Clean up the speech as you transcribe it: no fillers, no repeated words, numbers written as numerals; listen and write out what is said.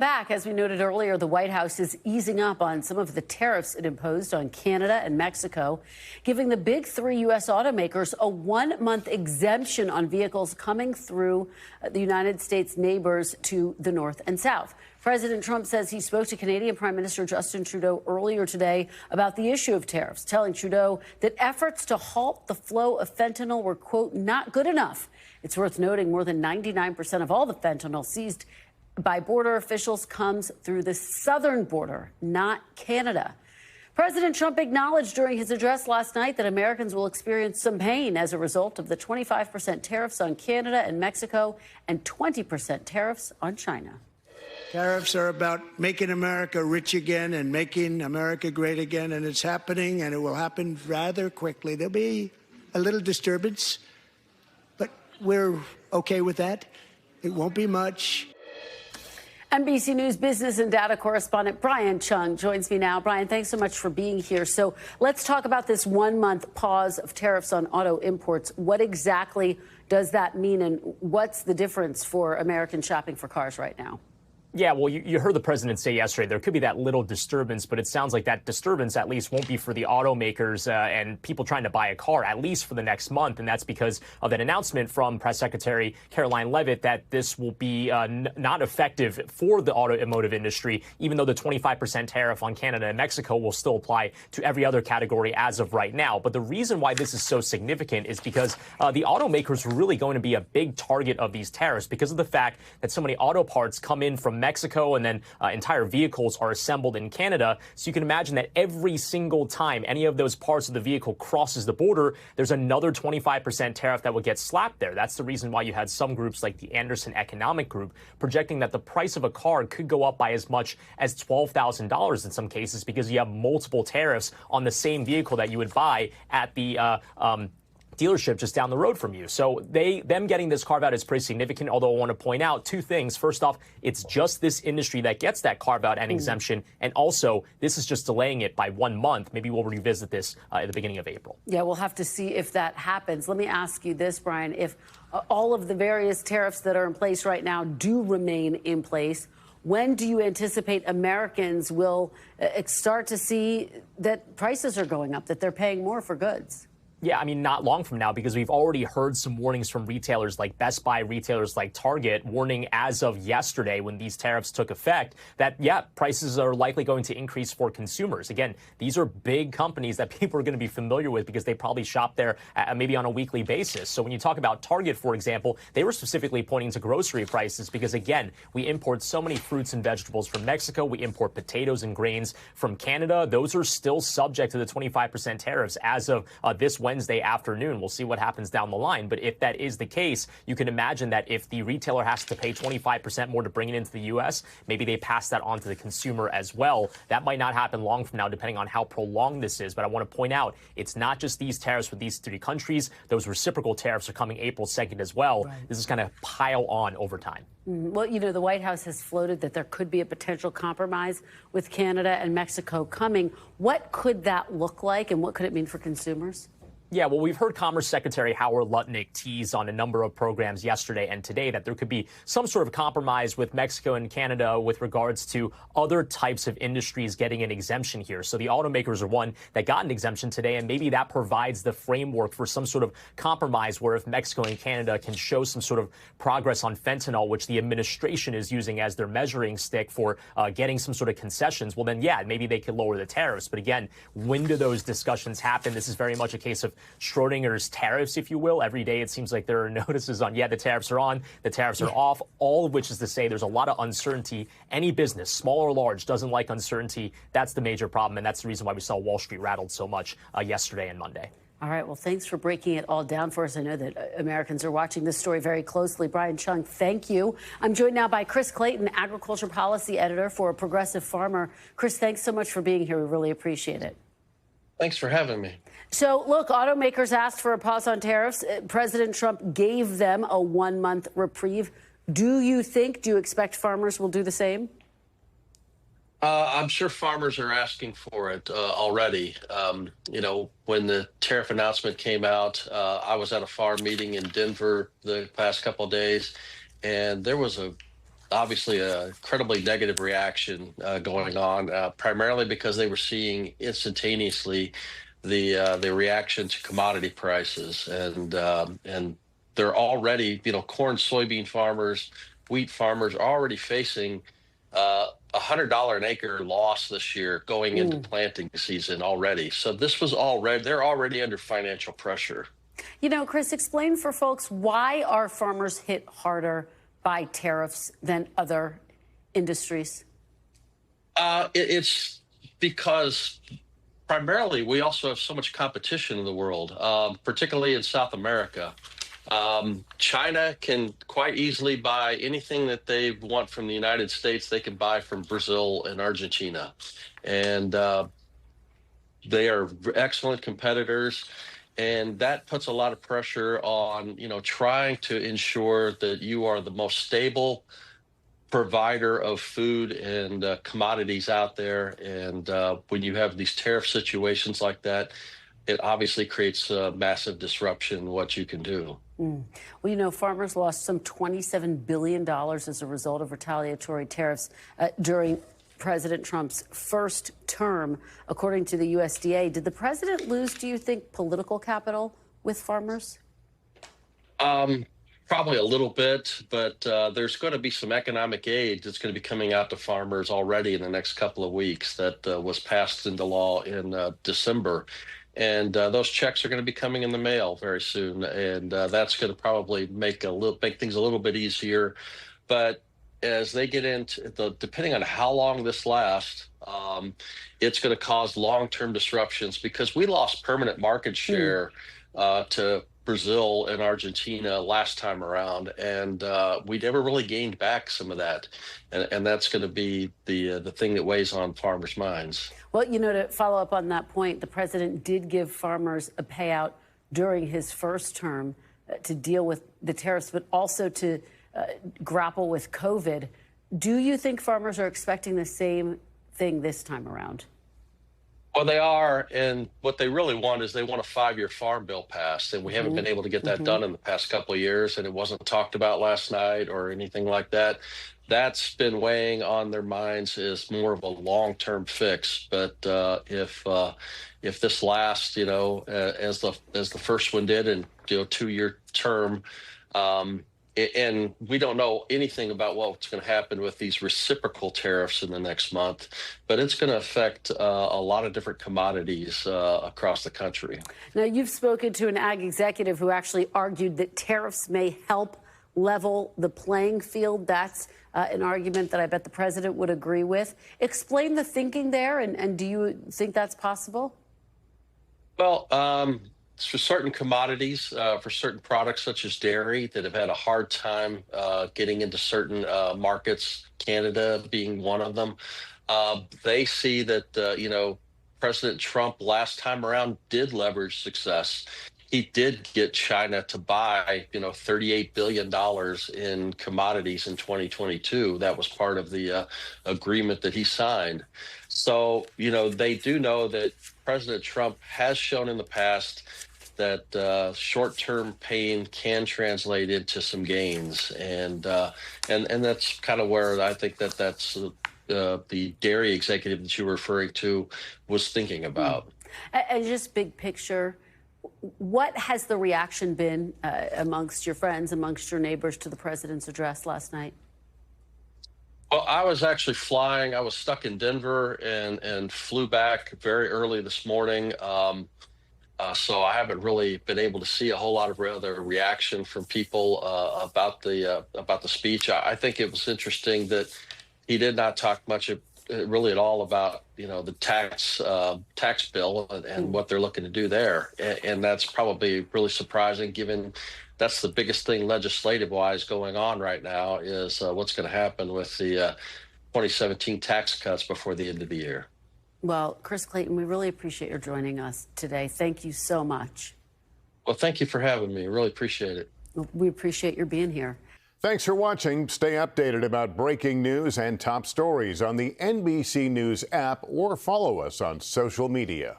Back, as we noted earlier, the White House is easing up on some of the tariffs it imposed on Canada and Mexico, giving the big three U.S. automakers a 1-month exemption on vehicles coming through the United States neighbors to the north and south. President Trump says he spoke to Canadian Prime Minister Justin Trudeau earlier today about the issue of tariffs, telling Trudeau that efforts to halt the flow of fentanyl were, quote, not good enough. It's worth noting more than 99% of all the fentanyl seized by border officials comes through the southern border, not Canada. President Trump acknowledged during his address last night that Americans will experience some pain as a result of the 25% tariffs on Canada and Mexico and 20% tariffs on China. Tariffs are about making America rich again and making America great again, and it's happening, and it will happen rather quickly. There'll be a little disturbance, but we're okay with that. It won't be much. NBC News business and data correspondent Brian Cheung joins me now. Brian, thanks so much for being here. So let's talk about this 1-month pause of tariffs on auto imports. What exactly does that mean, and what's the difference for Americans shopping for cars right now? Yeah, well, you heard the president say yesterday there could be that little disturbance, but it sounds like that disturbance at least won't be for the automakers and people trying to buy a car, at least for the next month. And that's because of that announcement from Press Secretary Caroline Leavitt that this will be not effective for the automotive industry, even though the 25% tariff on Canada and Mexico will still apply to every other category as of right now. But the reason why this is so significant is because the automakers are really going to be a big target of these tariffs because of the fact that so many auto parts come in from Mexico and then entire vehicles are assembled in Canada. So you can imagine that every single time any of those parts of the vehicle crosses the border, there's another 25% tariff that would get slapped there. That's the reason why you had some groups like the Anderson Economic Group projecting that the price of a car could go up by as much as $12,000 in some cases because you have multiple tariffs on the same vehicle that you would buy at the dealership just down the road from you. So them getting this carve out is pretty significant, although I want to point out two things. First off, it's just this industry that gets that carve out and exemption. And also, this is just delaying it by 1 month. Maybe we'll revisit this at the beginning of April. Yeah, we'll have to see if that happens. Let me ask you this, Brian. If all of the various tariffs that are in place right now do remain in place, when do you anticipate Americans will start to see that prices are going up, that they're paying more for goods? Yeah, I mean, not long from now, because we've already heard some warnings from retailers like Best Buy, retailers like Target, warning as of yesterday when these tariffs took effect that, yeah, prices are likely going to increase for consumers. Again, these are big companies that people are going to be familiar with because they probably shop there maybe on a weekly basis. So when you talk about Target, for example, they were specifically pointing to grocery prices because, again, we import so many fruits and vegetables from Mexico. We import potatoes and grains from Canada. Those are still subject to the 25% tariffs as of this Wednesday afternoon. We'll see what happens down the line. But if that is the case, you can imagine that if the retailer has to pay 25% more to bring it into the U.S., maybe they pass that on to the consumer as well. That might not happen long from now, depending on how prolonged this is. But I want to point out, it's not just these tariffs with these three countries. Those reciprocal tariffs are coming April 2nd as well. Right. This is going to pile on over time. Well, you know, the White House has floated that there could be a potential compromise with Canada and Mexico coming. What could that look like, and what could it mean for consumers? Yeah, well, we've heard Commerce Secretary Howard Lutnick tease on a number of programs yesterday and today that there could be some sort of compromise with Mexico and Canada with regards to other types of industries getting an exemption here. So the automakers are one that got an exemption today, and maybe that provides the framework for some sort of compromise where if Mexico and Canada can show some sort of progress on fentanyl, which the administration is using as their measuring stick for getting some sort of concessions, well, then, yeah, maybe they could lower the tariffs. But again, when do those discussions happen? This is very much a case of Schrodinger's tariffs, if you will. Every day it seems like there are notices on, yeah, the tariffs are on, the tariffs are off, all of which is to say there's a lot of uncertainty. Any business, small or large, doesn't like uncertainty. That's the major problem, and that's the reason why we saw Wall Street rattled so much yesterday and Monday. All right. Well, thanks for breaking it all down for us. I know that Americans are watching this story very closely. Brian Cheung, thank you. I'm joined now by Chris Clayton, Agriculture Policy Editor for A Progressive Farmer. Chris, thanks so much for being here. We really appreciate it. Thanks for having me. So, look, automakers asked for a pause on tariffs. President Trump gave them a 1-month reprieve. Do you expect farmers will do the same? I'm sure farmers are asking for it already. You know, when the tariff announcement came out, I was at a farm meeting in Denver the past couple of days, and there was a obviously an incredibly negative reaction going on, primarily because they were seeing instantaneously the reaction to commodity prices, and they're already, corn, soybean farmers, wheat farmers are already facing $100 an acre loss this year going into planting season already. So this was they're already under financial pressure. Chris, explain for folks, why are farmers hit harder by tariffs than other industries? It's because primarily we also have so much competition in the world, particularly in South America. China can quite easily buy anything that they want from the United States. They can buy from Brazil and Argentina, and they are excellent competitors. And that puts a lot of pressure on, trying to ensure that you are the most stable provider of food and commodities out there. And when you have these tariff situations like that, it obviously creates a massive disruption in what you can do. Well, farmers lost some $27 billion as a result of retaliatory tariffs during President Trump's first term, according to the USDA. Did the president lose, do you think, political capital with farmers? Probably a little bit, but there's going to be some economic aid that's going to be coming out to farmers already in the next couple of weeks that was passed into law in December. And those checks are going to be coming in the mail very soon. And that's going to probably make things a little bit easier. But as they get into depending on how long this lasts, it's going to cause long-term disruptions, because we lost permanent market share to Brazil and Argentina last time around, and we never really gained back some of that, and that's going to be the thing that weighs on farmers' minds. Well, to follow up on that point, the president did give farmers a payout during his first term to deal with the tariffs, but also to grapple with COVID. Do you think farmers are expecting the same thing this time around? Well, they are, and what they really want is they want a 5-year farm bill passed, and we haven't been able to get that done in the past couple of years, and it wasn't talked about last night or anything like that. That's been weighing on their minds as more of a long-term fix. But if this lasts, as the first one did, and 2-year term, and we don't know anything about what's going to happen with these reciprocal tariffs in the next month, but it's going to affect a lot of different commodities across the country. Now, you've spoken to an ag executive who actually argued that tariffs may help level the playing field. That's an argument that I bet the president would agree with. Explain the thinking there, and do you think that's possible? Well, for certain commodities, for certain products such as dairy that have had a hard time getting into certain markets, Canada being one of them, they see that, President Trump last time around did leverage success. He did get China to buy, $38 billion in commodities in 2022. That was part of the agreement that he signed. So, they do know that President Trump has shown in the past that short-term pain can translate into some gains, and that's kind of where I think that's the dairy executive that you were referring to was thinking about. And just big picture, what has the reaction been amongst your friends, amongst your neighbors to the president's address last night? Well, I was actually flying. I was stuck in Denver and flew back very early this morning. So I haven't really been able to see a whole lot of other reaction from people about the speech. I think it was interesting that he did not talk much really at all about the tax bill and what they're looking to do there, and that's probably really surprising, given that's the biggest thing legislative wise going on right now is what's going to happen with the 2017 tax cuts before the end of the year. Well, Chris Clayton, we really appreciate your joining us today. Thank you so much. Well, thank you for having me. Really appreciate it. We appreciate your being here. Thanks for watching. Stay updated about breaking news and top stories on the NBC News app or follow us on social media.